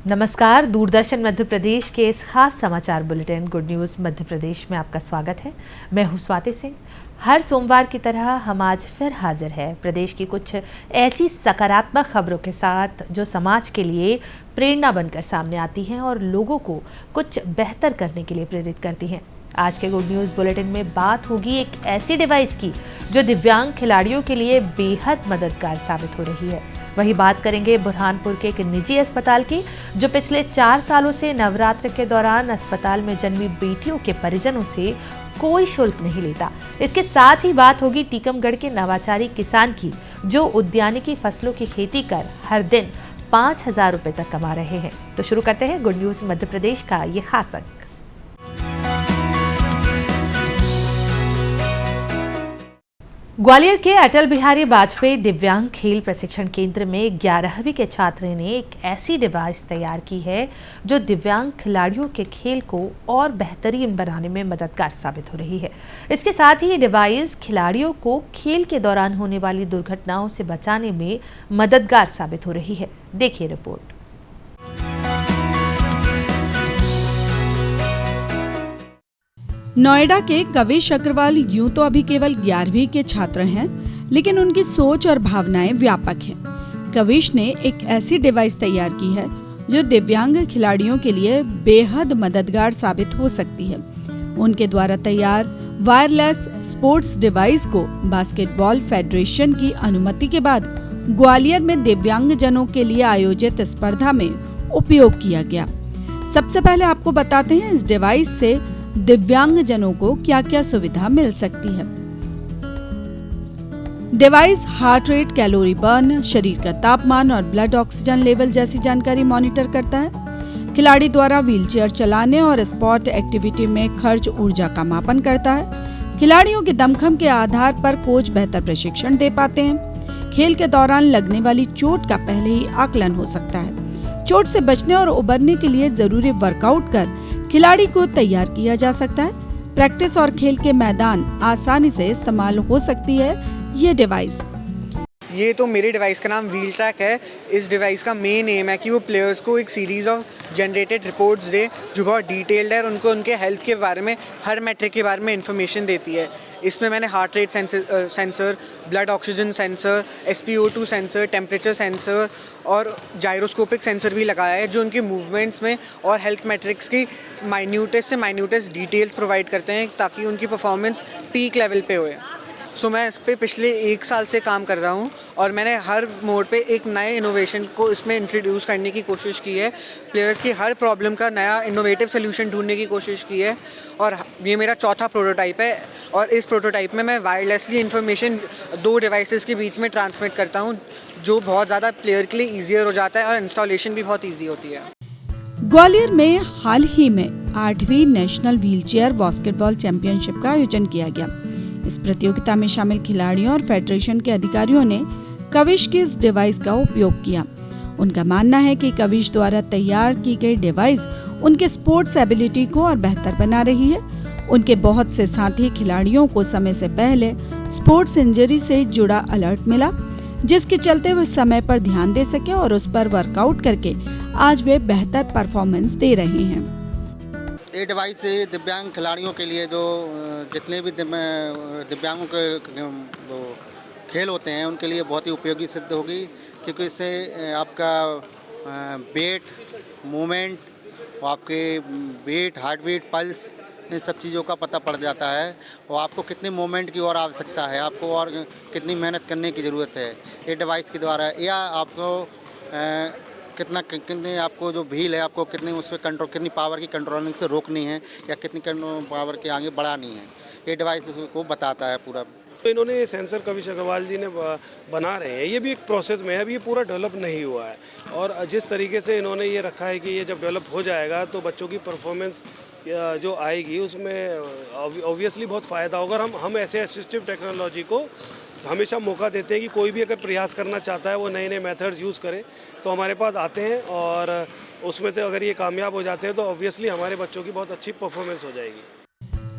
नमस्कार, दूरदर्शन मध्य प्रदेश के इस खास समाचार bulletin good news Madhya Pradesh में आपका स्वागत है। मैं हूं स्वाति सिंह। हर सोमवार की तरह हम आज फिर हाजिर हैं प्रदेश की कुछ ऐसी सकारात्मक खबरों के साथ जो समाज के लिए प्रेरणा बनकर सामने आती हैं और लोगों को कुछ बेहतर करने के लिए प्रेरित करती हैं। आज के गुड न्यूज़ बुलेटिन में बात होगी एक ऐसी डिवाइस की जो दिव्यांग खिलाड़ियों के लिए बेहद मददगार साबित हो रही है। वही बात करेंगे बुरहानपुर के एक निजी अस्पताल की जो पिछले 4 सालों से नवरात्र के दौरान अस्पताल में जन्मी बेटियों के परिजनों से कोई शुल्क नहीं लेता। इसके साथ ही बात होगी टीकमगढ़ के नवाचारी किसान की जो उद्यानिकी फसलों की खेती कर हर दिन 5,000 रुपए तक कमा रहे हैं। तो शुरू करते हैं गुड न्यूज़ मध्य प्रदेश का ये खास अंक। ग्वालियर के अटल बिहारी वाजपेयी दिव्यांग खेल प्रशिक्षण केंद्र में 11वीं के छात्र ने एक ऐसी डिवाइस तैयार की है जो दिव्यांग खिलाड़ियों के खेल को और बेहतरीन बनाने में मददगार साबित हो रही है। इसके साथ ही ये डिवाइस खिलाड़ियों को खेल के दौरान होने वाली दुर्घटनाओं से बचाने में मददगार साबित हो रही है। देखिए रिपोर्ट। नोएडा के कविश अग्रवाल यूं तो अभी केवल 11वीं के छात्र हैं, लेकिन उनकी सोच और भावनाएं व्यापक हैं। कविश ने एक ऐसी डिवाइस तैयार की है जो दिव्यांग खिलाड़ियों के लिए बेहद मददगार साबित हो सकती है। उनके द्वारा तैयार वायरलेस स्पोर्ट्स डिवाइस को बास्केटबॉल फेडरेशन की अनुमति के बाद ग्वालियर में दिव्यांगजनों के लिए आयोजित स्पर्धा में उपयोग किया गया। सबसे पहले आपको बताते हैं इस डिवाइस से दिव्यांगजनों को क्या क्या सुविधा मिल सकती है। Device heart rate, calorie burn, शरीर का तापमान और ब्लड ऑक्सीजन लेवल जैसी जानकारी मॉनिटर करता है। खिलाड़ी द्वारा व्हीलचेयर चलाने और स्पोर्ट एक्टिविटी में खर्च ऊर्जा का मापन करता है। खिलाड़ियों के दमखम के आधार पर कोच बेहतर प्रशिक्षण दे पाते हैं। खेल के दौरान लगने वाली चोट का पहले ही आकलन हो सकता है। चोट से बचने और उबरने के लिए जरूरी वर्कआउट कर खिलाड़ी को तैयार किया जा सकता है। प्रैक्टिस और खेल के मैदान आसानी से इस्तेमाल हो सकती है ये डिवाइस। ये तो मेरे डिवाइस का नाम व्हील ट्रैक है। इस डिवाइस का मेन एम है कि वो प्लेयर्स को एक सीरीज़ ऑफ जनरेटेड रिपोर्ट्स दे जो बहुत डिटेल्ड है और उनको उनके हेल्थ के बारे में हर मैट्रिक के बारे में इंफॉर्मेशन देती है। इसमें मैंने heart rate sensor, blood oxygen sensor, SpO2 sensor, temperature sensor और जायरोस्कोपिक सेंसर भी लगाया है जो उनके मूवमेंट्स में और हेल्थ मैट्रिक्स की माइन्यूटेस्ट से माइन्यूटेस्ट डिटेल्स प्रोवाइड करते हैं ताकि उनकी परफॉर्मेंस पीक लेवल पे होए। सो मैं इस पे पिछले 1 साल से काम कर रहा हूँ और मैंने हर मोड पे एक नए इनोवेशन को इसमें इंट्रोड्यूस करने की कोशिश की है। प्लेयर्स की हर प्रॉब्लम का नया इनोवेटिव सोल्यूशन ढूंढने की कोशिश की है और ये मेरा चौथा प्रोटोटाइप है और इस प्रोटोटाइप में मैं वायरलेसली इन्फॉर्मेशन 2 डिवाइसेस के बीच में ट्रांसमिट करता हूँ जो बहुत ज़्यादा प्लेयर के लिए ईजियर हो जाता है और इंस्टॉलेशन भी बहुत ईजी होती है। ग्वालियर में हाल ही में 8वीं नेशनल व्हीलचेयर बास्केटबॉल चैंपियनशिप का आयोजन किया गया। इस प्रतियोगिता में शामिल खिलाड़ियों और फेडरेशन के अधिकारियों ने कविश की इस डिवाइस का उपयोग किया। उनका मानना है कि कविश द्वारा तैयार की गई डिवाइस उनके स्पोर्ट्स एबिलिटी को और बेहतर बना रही है। उनके बहुत से साथी खिलाड़ियों को समय से पहले स्पोर्ट्स इंजरी से जुड़ा अलर्ट मिला, जिसके चलते वो समय पर ध्यान दे सके और उस पर वर्कआउट करके आज वे बेहतर परफॉर्मेंस दे रहे हैं। ये डिवाइस दिव्यांग खिलाड़ियों के लिए जो जितने भी दिव्यांगों के वो खेल होते हैं उनके लिए बहुत ही उपयोगी सिद्ध होगी क्योंकि इससे आपका वेट, मूवमेंट, आपके वेट, हार्ट बीट, पल्स, इन सब चीज़ों का पता पड़ जाता है और आपको कितनी मूवमेंट की और आवश्यकता है, आपको और कितनी मेहनत करने की ज़रूरत है ये डिवाइस के द्वारा, या आपको कितनी आपको जो व्हील है आपको कितनी उस पर कंट्रोल, कितनी पावर की कंट्रोलिंग से रोकनी है या कितनी पावर के आगे बढ़ानी है, ये डिवाइस को बताता है पूरा। तो इन्होंने सेंसर कविश अग्रवाल जी ने बना रहे हैं, ये भी एक प्रोसेस में है, अभी ये पूरा डेवलप नहीं हुआ है और जिस तरीके से इन्होंने ये रखा है कि ये जब डेवलप हो जाएगा तो बच्चों की परफॉर्मेंस जो आएगी उसमें ऑब्वियसली बहुत फ़ायदा होगा। हम ऐसे असिस्टिव टेक्नोलॉजी को हमेशा मौका देते हैं कि कोई भी अगर प्रयास करना चाहता है वो नए नए मेथड्स यूज़ करे तो हमारे पास आते हैं और उसमें से अगर ये कामयाब हो जाते हैं तो ऑब्वियसली हमारे बच्चों की बहुत अच्छी परफॉर्मेंस हो जाएगी।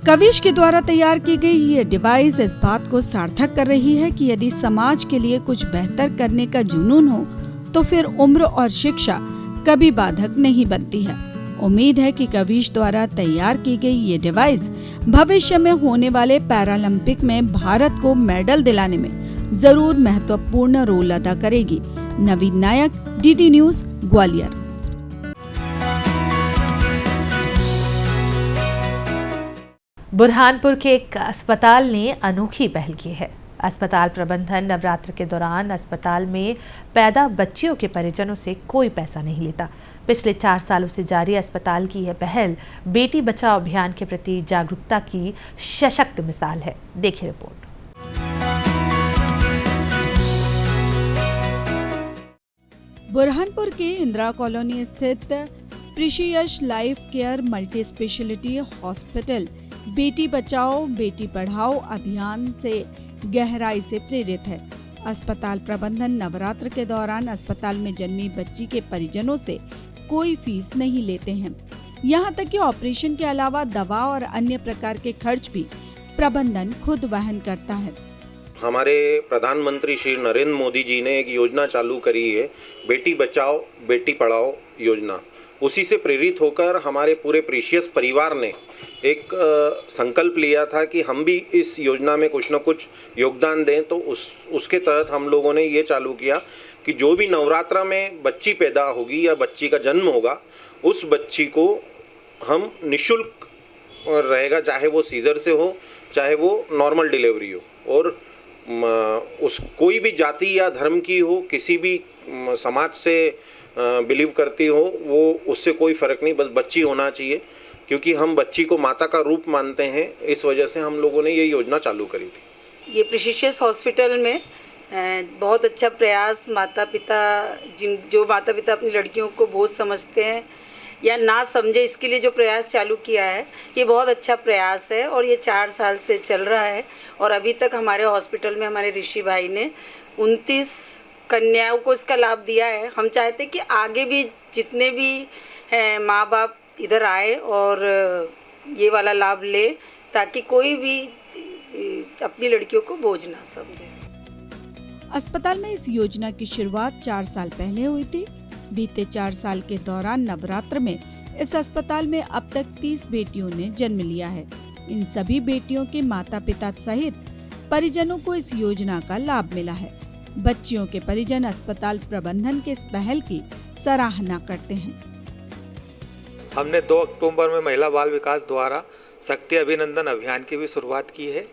कविश के द्वारा तैयार की गई ये डिवाइस इस बात को सार्थक कर रही है कि यदि समाज के लिए कुछ बेहतर करने का जुनून हो तो फिर उम्र और शिक्षा कभी बाधक नहीं बनती है। उम्मीद है कि कविश द्वारा तैयार की गई ये डिवाइस भविष्य में होने वाले पैरालंपिक में भारत को मेडल दिलाने में जरूर महत्वपूर्ण रोल अदा करेगी। नवीन नायक, डीडी न्यूज, ग्वालियर। बुरहानपुर के एक अस्पताल ने अनोखी पहल की है। अस्पताल प्रबंधन नवरात्र के दौरान अस्पताल में पैदा बच्चियों के परिजनों से कोई पैसा नहीं लेता। पिछले 4 सालों से जारी अस्पताल की यह पहल बेटी बचाओ अभियान के प्रति जागरूकता की सशक्त मिसाल है। देखिए रिपोर्ट। बुरहानपुर के इंदिरा कॉलोनी स्थित precious life care multi speciality hospital Beti Bachao Beti Padhao अभियान से गहराई से प्रेरित है। अस्पताल प्रबंधन नवरात्र के दौरान अस्पताल में जन्मी बच्ची के परिजनों से कोई फीस नहीं लेते हैं। यहाँ तक कि ऑपरेशन के अलावा दवा और अन्य प्रकार के खर्च भी प्रबंधन खुद वहन करता है। हमारे प्रधानमंत्री श्री नरेंद्र मोदी जी ने एक योजना चालू करी है, बेटी बचाओ बेटी पढ़ाओ योजना। उसी से प्रेरित होकर हमारे पूरे प्रीशियस परिवार ने एक संकल्प लिया था कि हम भी इस योजना में कुछ न कुछ योगदान दें। तो उसके तहत हम लोगों ने ये चालू किया कि जो भी नवरात्रा में बच्ची पैदा होगी या बच्ची का जन्म होगा, उस बच्ची को हम निःशुल्क रहेगा, चाहे वो सीजर से हो चाहे वो नॉर्मल डिलीवरी हो, और उस कोई भी जाति या धर्म की हो, किसी भी समाज से बिलीव करती हो, वो उससे कोई फ़र्क नहीं, बस बच्ची होना चाहिए, क्योंकि हम बच्ची को माता का रूप मानते हैं। इस वजह से हम लोगों ने ये योजना चालू करी थी। ये प्रीशियस हॉस्पिटल में बहुत अच्छा प्रयास, माता पिता जो माता पिता अपनी लड़कियों को बोझ समझते हैं या ना समझे, इसके लिए जो प्रयास चालू किया है ये बहुत अच्छा प्रयास है और ये 4 साल से चल रहा है। और अभी तक हमारे हॉस्पिटल में हमारे ऋषि भाई ने 29 कन्याओं को इसका लाभ दिया है। हम चाहते हैं कि आगे भी जितने भी हैं माँ बाप इधर आए और ये वाला लाभ ले, ताकि कोई भी अपनी लड़कियों को बोझ ना समझे। अस्पताल में इस योजना की शुरुआत 4 साल पहले हुई थी। बीते 4 साल के दौरान नवरात्र में इस अस्पताल में अब तक 30 बेटियों ने जन्म लिया है। इन सभी बेटियों के माता पिता सहित परिजनों को इस योजना का लाभ मिला है। बच्चियों के परिजन अस्पताल प्रबंधन के इस पहल की सराहना करते हैं। हमने 2 अक्टूबर में महिला बाल विकास द्वारा शक्ति अभिनंदन अभियान की भी शुरुआत की है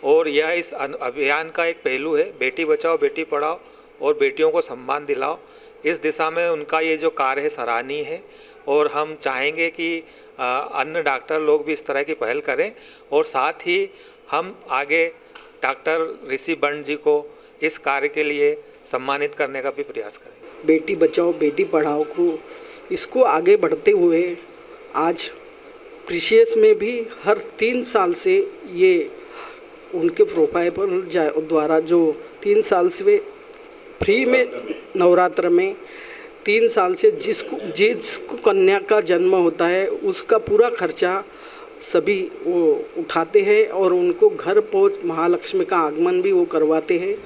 और यह इस अभियान का एक पहलू है। बेटी बचाओ बेटी पढ़ाओ और बेटियों को सम्मान दिलाओ। इस दिशा में उनका ये जो कार्य है सराहनीय है और हम चाहेंगे कि अन्य डॉक्टर लोग भी इस तरह की पहल करें और साथ ही हम आगे डॉक्टर ऋषि बंड जी को इस कार्य के लिए सम्मानित करने का भी प्रयास करें। बेटी बचाओ बेटी पढ़ाओ को इसको आगे बढ़ते हुए आज प्रीशियस में भी हर 3 साल से ये उनके प्रोफाइल पर द्वारा जो 3 साल से फ्री में नवरात्र में 3 साल से जिसको कन्या का जन्म होता है उसका पूरा खर्चा सभी वो उठाते हैं और उनको घर पहुँच महालक्ष्मी का आगमन भी वो करवाते हैं।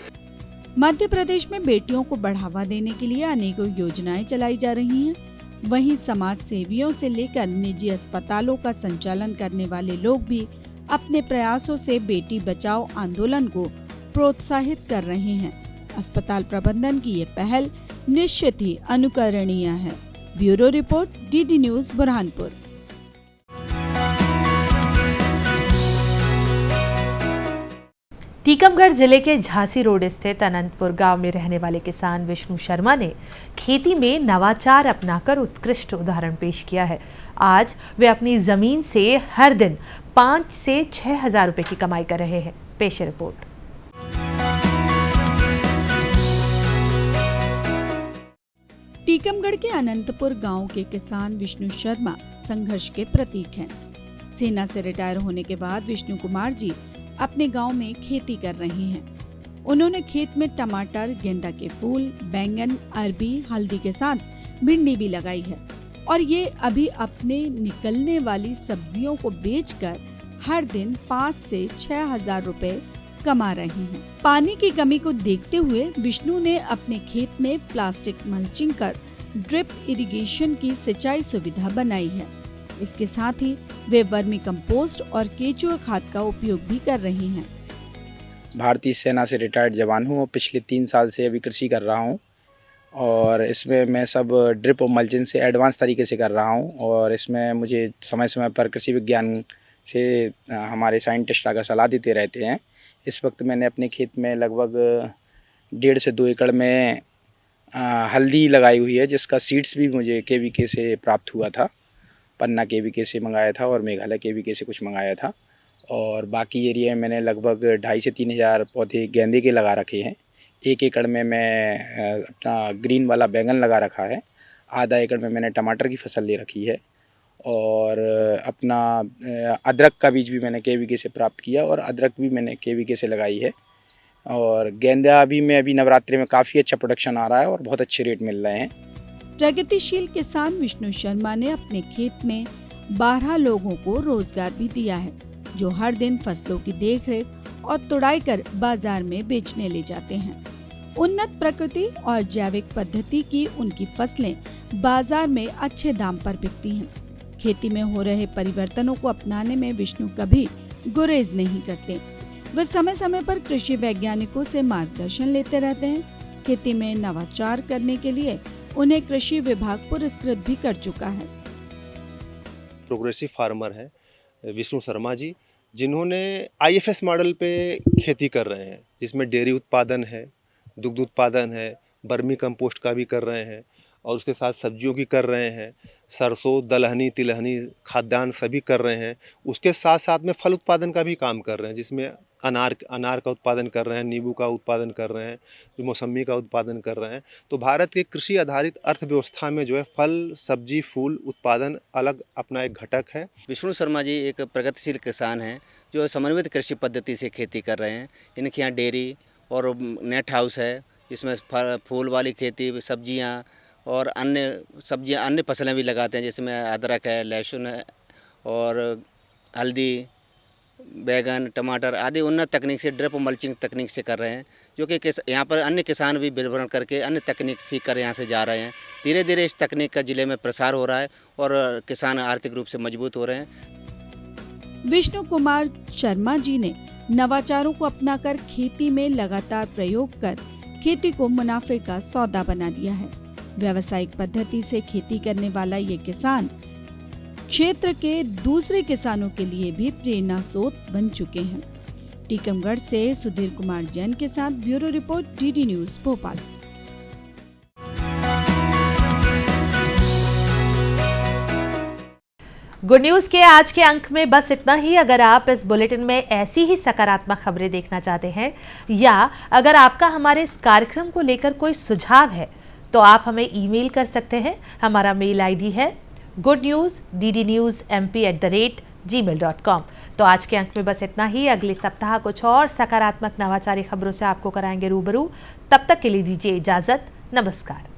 मध्य प्रदेश में बेटियों को बढ़ावा देने के लिए अनेकों योजनाएं चलाई जा रही हैं। वहीं समाज सेवियों से लेकर निजी अस्पतालों का संचालन करने वाले लोग भी अपने प्रयासों से बेटी बचाओ आंदोलन को प्रोत्साहित कर रहे हैं। अस्पताल प्रबंधन की ये पहल निश्चित ही अनुकरणीय है। Bureau report, DD news, Burhanpur. Tikamgarh जिले के झांसी रोड स्थित अनंतपुर गांव में रहने वाले किसान विष्णु शर्मा ने खेती में नवाचार अपनाकर उत्कृष्ट उदाहरण पेश किया है। आज वे अपनी जमीन से हर दिन 5 से 6 हजार रुपए की कमाई कर रहे हैं। पेश रिपोर्ट। टीकमगढ़ के अनंतपुर गांव के किसान विष्णु शर्मा संघर्ष के प्रतीक हैं। सेना से रिटायर होने के बाद विष्णु कुमार जी अपने गांव में खेती कर रहे हैं। उन्होंने खेत में टमाटर, गेंदा के फूल, बैंगन, अरबी, हल्दी के साथ भिंडी भी लगाई है और ये अभी अपने निकलने वाली सब्जियों को बेचकर हर दिन 5 से 6 हजार रुपए कमा रहे हैं। पानी की कमी को देखते हुए विष्णु ने अपने खेत में प्लास्टिक मल्चिंग कर ड्रिप इरिगेशन की सिंचाई सुविधा बनाई है। इसके साथ ही वे वर्मी कंपोस्ट और केचुआ खाद का उपयोग भी कर रही हैं। भारतीय सेना से रिटायर्ड जवान हूँ और पिछले 3 साल से अभी कृषि कर रहा हूँ और इसमें मैं सब ड्रिप और मल्चिंग से एडवांस तरीके से कर रहा हूँ और इसमें मुझे समय समय पर कृषि विज्ञान से हमारे साइंटिस्ट आकर सलाह देते रहते हैं। इस वक्त मैंने अपने खेत में लगभग 1.5 से 2 एकड़ में हल्दी लगाई हुई है, जिसका सीड्स भी मुझे KVK से प्राप्त हुआ था। पन्ना KVK से मंगाया था और मेघालय KVK से कुछ मंगाया था। और बाकी एरिया में मैंने लगभग 2,500 से 3,000 पौधे गेंदे के लगा रखे हैं। 1 एकड़ में मैं अपना ग्रीन वाला बैंगन लगा रखा है। आधा एकड़ में मैंने टमाटर की फसल ले रखी है और अपना अदरक का बीज भी मैंने KVK से प्राप्त किया और अदरक भी मैंने KVK से लगाई है। और गेंदा भी में अभी नवरात्रि में काफ़ी अच्छा प्रोडक्शन आ रहा है और बहुत अच्छे रेट मिल रहे हैं। प्रगतिशील किसान विष्णु शर्मा ने अपने खेत में 12 लोगों को रोजगार भी दिया है, जो हर दिन फसलों की देखरेख और तुड़ाई कर बाजार में बेचने ले जाते हैं। उन्नत प्रकृति और जैविक पद्धति की उनकी फसलें बाजार में अच्छे दाम पर बिकती हैं। खेती में हो रहे परिवर्तनों को अपनाने में विष्णु कभी गुरेज नहीं करते। वे समय समय पर कृषि वैज्ञानिकों से मार्गदर्शन लेते रहते हैं। खेती में नवाचार करने के लिए उन्हें कृषि विभाग पुरस्कृत भी कर चुका है। प्रोग्रेसिव फार्मर है विष्णु शर्मा जी, जिन्होंने IFS मॉडल पे खेती कर रहे हैं, जिसमें डेयरी उत्पादन है, दुग्ध उत्पादन है, वर्मी कंपोस्ट का भी कर रहे हैं और उसके साथ सब्जियों की कर रहे हैं, सरसों, दलहनी, तिलहनी, खाद्यान्न सभी कर रहे हैं। उसके साथ साथ में फल उत्पादन का भी काम कर रहे हैं, जिसमें अनार का उत्पादन कर रहे हैं, नींबू का उत्पादन कर रहे हैं, मौसमी का उत्पादन कर रहे हैं। तो भारत के कृषि आधारित अर्थव्यवस्था में जो है फल, सब्जी, फूल उत्पादन अलग अपना एक घटक है। विष्णु शर्मा जी एक प्रगतिशील किसान हैं जो समन्वित कृषि पद्धति से खेती कर रहे हैं। इनके यहाँ डेयरी और नेट हाउस है, जिसमें फूल वाली खेती, सब्जियाँ और अन्य फसलें भी लगाते हैं, जिसमें अदरक है, लहसुन है और हल्दी, बैगन, टमाटर आदि उन्नत तकनीक से ड्रिप मल्चिंग तकनीक से कर रहे हैं, जो कि यहाँ पर अन्य किसान भी विवरण करके अन्य तकनीक सीख कर यहाँ से जा रहे हैं। धीरे धीरे इस तकनीक का जिले में प्रसार हो रहा है और किसान आर्थिक रूप से मजबूत हो रहे हैं। विष्णु कुमार शर्मा जी ने नवाचारों को अपनाकर खेती में लगातार प्रयोग कर खेती को मुनाफे का सौदा बना दिया है। व्यावसायिक पद्धति से खेती करने वाला ये किसान क्षेत्र के दूसरे किसानों के लिए भी प्रेरणा स्रोत बन चुके हैं। टीकमगढ़ से सुधीर कुमार जैन के साथ bureau report, DD news Bhopal. Good news के आज के अंक में बस इतना ही। अगर आप इस बुलेटिन में ऐसी ही सकारात्मक खबरें देखना चाहते हैं या अगर आपका हमारे इस कार्यक्रम को लेकर कोई सुझाव है तो आप हमें ईमेल कर सकते हैं। हमारा मेल ID है goodnewsddnewsmp@gmail.com। तो आज के अंक में बस इतना ही। अगले सप्ताह कुछ और सकारात्मक नवाचारी खबरों से आपको कराएंगे रूबरू। तब तक के लिए दीजिए इजाजत। नमस्कार।